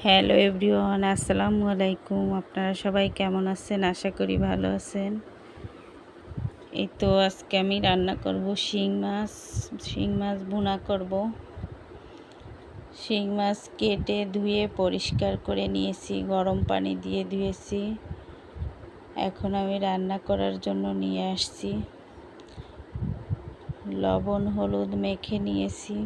Hello everyone, আসসালামু আলাইকুম। আপনারা সবাই কেমন আছেন? আশা করি ভালো আছেন। এই তো আজকে আমি রান্না করব শিং মাছ ভুনা করব। শিং মাছ কেটে ধুয়ে পরিষ্কার করে নিয়েছি, গরম পানি দিয়ে ধুয়েছি। এখন আমি রান্না করার জন্য নিয়ে আসছি। লবণ হলুদ মেখে নিয়েছি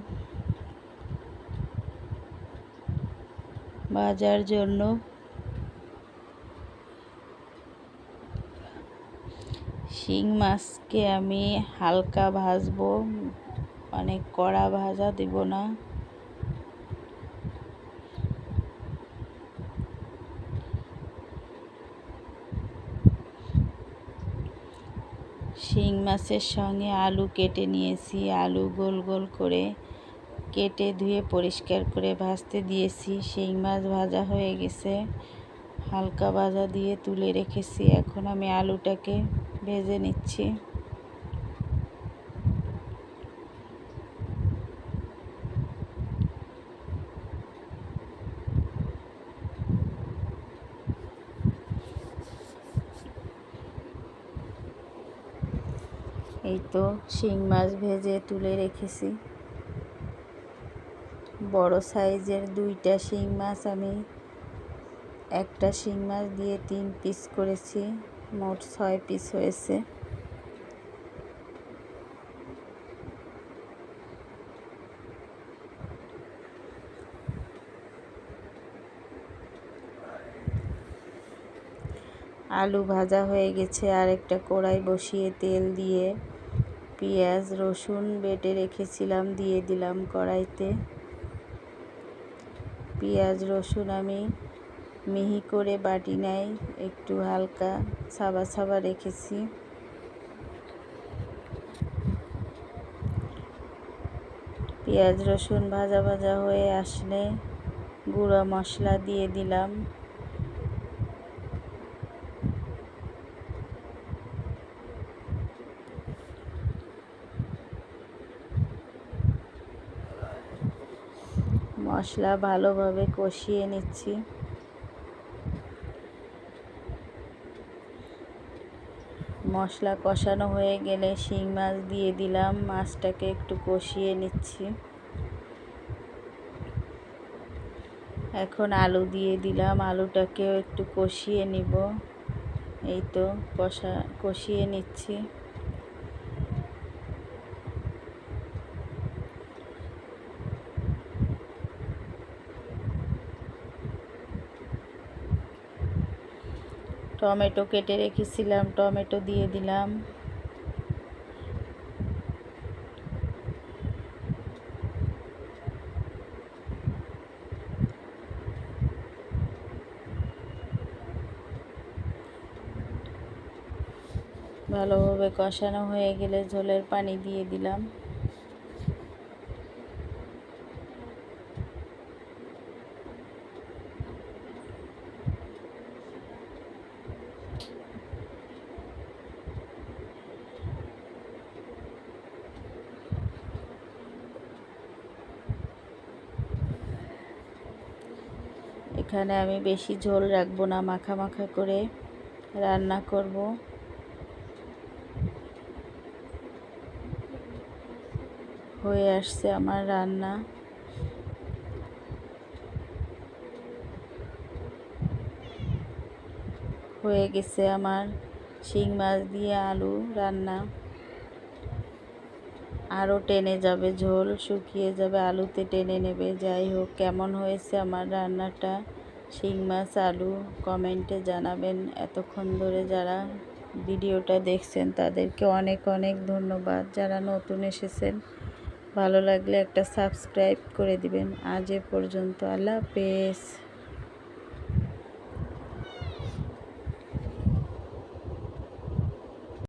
ভাজার জন্য। শিং মাছকে আমি হালকা ভাজবো, মানে কড়া ভাজা দেব না। শিং মাছের সঙ্গে আলু কেটে নিয়েছি, আলু গোল গোল করে কেটে ধুয়ে পরিষ্কার করে ভাজতে দিয়েছি। শিং মাছ ভাজা হয়ে গেছে, হালকা ভাজা দিয়ে তুলে রেখেছি। এখন আমি আলুটাকে ভেজে নিচ্ছি। এই তো শিং মাছ ভেজে তুলে রেখেছি। বড় সাইজের 2টা শিং মাছ আমি একটা শিং মাছ দিয়ে 3 পিস করেছি, মোট 6 পিস হয়েছে। আলু ভাজা হয়ে গেছে, আর একটা কড়াই বসিয়ে তেল দিয়ে পেঁয়াজ রসুন বেটে রেখেছিলাম দিয়ে দিলাম কড়াইতে। পেঁয়াজ রসুন আমি মিহি করে বাটি নাই, একটু হালকা সাবা সাবা রেখেছি। পেঁয়াজ রসুন ভাজা ভাজা হয়ে আসলে গুঁড়া মশলা দিয়ে দিলাম। মশলা ভালোভাবে কষিয়ে নিচ্ছি। মশলা কষানো হয়ে গেলে শিং মাছ দিয়ে দিলাম, মাছটাকে একটু কষিয়ে নিচ্ছি। এখন আলু দিয়ে দিলাম, আলুটাকেও একটু কষিয়ে নিব। এই তো কষিয়ে নিচ্ছি। টমেটো কেটে রেখেছিলাম, টমেটো দিয়ে দিলাম। ভালোভাবে কষানো হয়ে গেলে ঝোলের পানি দিয়ে দিলাম। এখানে আমি বেশি ঝোল রাখবো না, মাখা মাখা করে রান্না করব। হয়ে আসছে আমার রান্না। হয়ে গেছে আমার শিং মাছ দিয়ে আলু রান্না। আরও টেনে যাবে, ঝোল শুকিয়ে যাবে, আলুতে টেনে নেবে। যাই হোক, কেমন হয়েছে আমার রান্নাটা শিং মাছ আলু কমেন্টে জানাবেন। এতক্ষণ ধরে যারা ভিডিওটা দেখছেন তাদেরকে অনেক অনেক ধন্যবাদ। যারা নতুন এসেছেন, ভালো লাগলে একটা সাবস্ক্রাইব করে দিবেন। আজ এ পর্যন্ত, আল্লাহ হাফেজ।